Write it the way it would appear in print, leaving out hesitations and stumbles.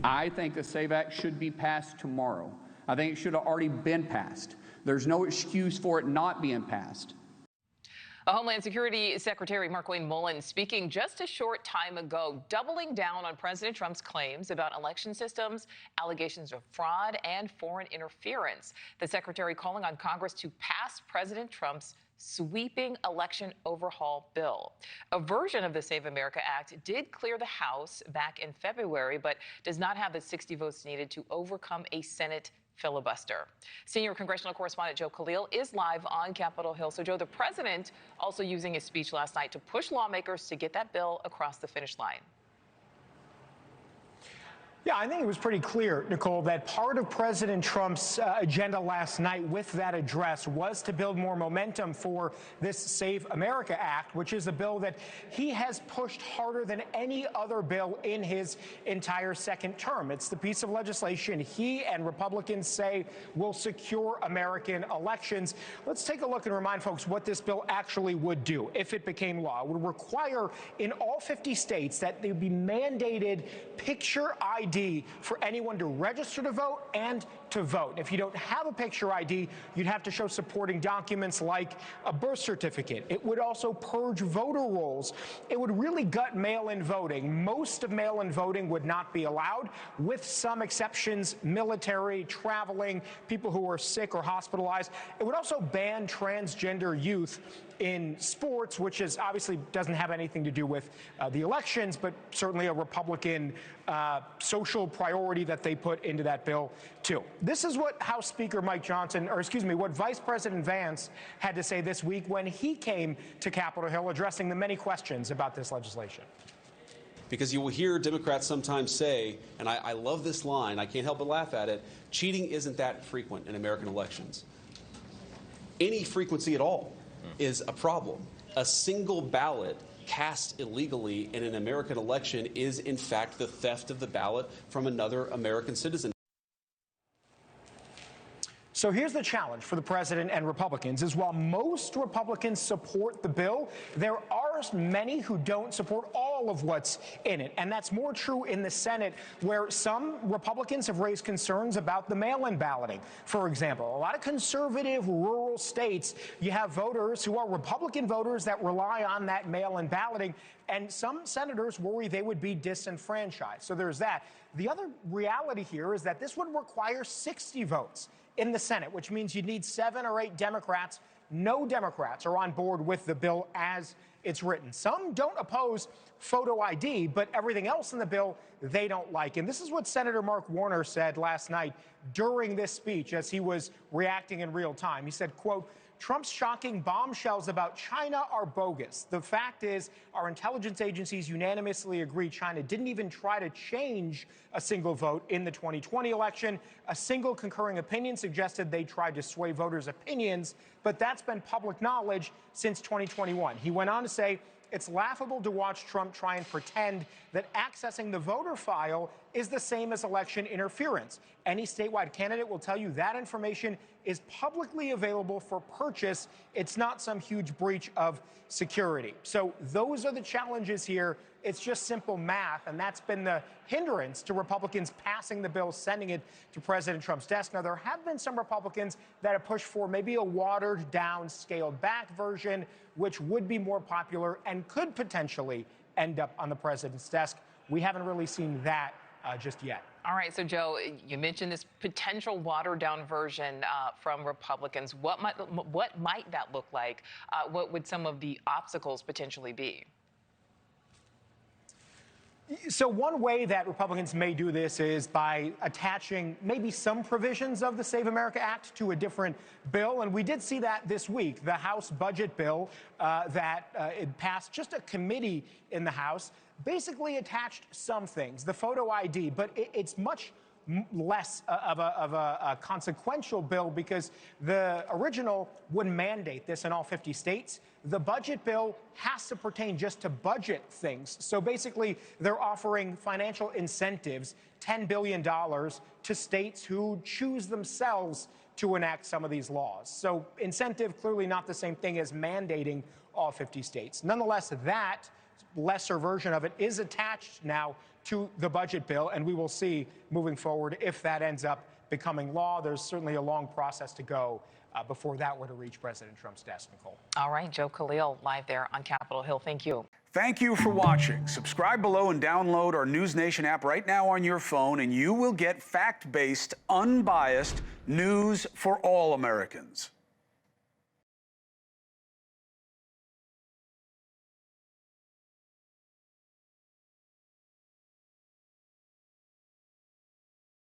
I think the SAVE Act should be passed tomorrow. I think it should have already been passed. There's no excuse for it not being passed. Homeland Security Secretary Markwayne Mullin speaking just a short time ago, doubling down on President Trump's claims about election systems, allegations of fraud, and foreign interference. The secretary calling on Congress to pass President Trump's sweeping election overhaul bill. A version of the Save America Act did clear the House back in February, but does not have the 60 votes needed to overcome a Senate filibuster. Senior congressional correspondent Joe Khalil is live on Capitol Hill. So, Joe, the president also using his speech last night to push lawmakers to get that bill across the finish line. Yeah, I think it was pretty clear, Nicole, that part of President Trump's agenda last night with that address was to build more momentum for this Save America Act, which is a bill that he has pushed harder than any other bill in his entire second term. It's the piece of legislation he and Republicans say will secure American elections. Let's take a look and remind folks what this bill actually would do if it became law. It would require in all 50 states that there be mandated picture ID for anyone to register to vote and to vote. If you don't have a picture ID, you'd have to show supporting documents like a birth certificate. It would also purge voter rolls. It would really gut mail-in voting. Most of mail-in voting would not be allowed, with some exceptions: military, traveling, people who are sick or hospitalized. It would also ban transgender youth in sports, which is obviously doesn't have anything to do with the elections, but certainly a Republican social priority that they put into that bill, too. This is what House Speaker what Vice President Vance had to say this week when he came to Capitol Hill addressing the many questions about this legislation. Because you will hear Democrats sometimes say, and I love this line, I can't help but laugh at it, cheating isn't that frequent in American elections. Any frequency at all is a problem. A single ballot cast illegally in an American election is, in fact, the theft of the ballot from another American citizen. So here's the challenge for the president and Republicans is while most Republicans support the bill, there are many who don't support all of what's in it. And that's more true in the Senate, where some Republicans have raised concerns about the mail-in balloting. For example, a lot of conservative rural states, you have voters who are Republican voters that rely on that mail-in balloting, and some senators worry they would be disenfranchised. So there's that. The other reality here is that this would require 60 votes in the Senate, which means you'd need 7 or 8 Democrats. No Democrats are on board with the bill as it's written. Some don't oppose photo ID, but everything else in the bill they don't like. And this is what Senator Mark Warner said last night during this speech as he was reacting in real time. He said, quote, "Trump's shocking bombshells about China are bogus. The fact is, our intelligence agencies unanimously agree China didn't even try to change a single vote in the 2020 election. A single concurring opinion suggested they tried to sway voters' opinions, but that's been public knowledge since 2021. He went on to say, it's laughable to watch Trump try and pretend that accessing the voter file is the same as election interference. Any statewide candidate will tell you that information is publicly available for purchase. It's not some huge breach of security." So those are the challenges here. It's just simple math, and that's been the hindrance to Republicans passing the bill, sending it to President Trump's desk. Now, there have been some Republicans that have pushed for maybe a watered-down, scaled-back version, which would be more popular and could potentially end up on the president's desk. We haven't really seen that just yet. All right, so Joe, you mentioned this potential watered-down version from Republicans. What might that look like? What would some of the obstacles potentially be? So one way that Republicans may do this is by attaching maybe some provisions of the Save America Act to a different bill. And we did see that this week. The House budget bill it passed just a committee in the House basically attached some things, the photo ID, but it's much less of a consequential bill because the original would mandate this in all 50 states. The budget bill has to pertain just to budget things. So basically, they're offering financial incentives, $10 billion, to states who choose themselves to enact some of these laws. So incentive, clearly not the same thing as mandating all 50 states. Nonetheless, that lesser version of it is attached now to the budget bill, and we will see moving forward if that ends up becoming law. There's certainly a long process to go before that were to reach President Trump's desk, Nicole. All right, Joe Khalil, live there on Capitol Hill. Thank you. Thank you for watching. Subscribe below and download our NewsNation app right now on your phone, and you will get fact-based, unbiased news for all Americans.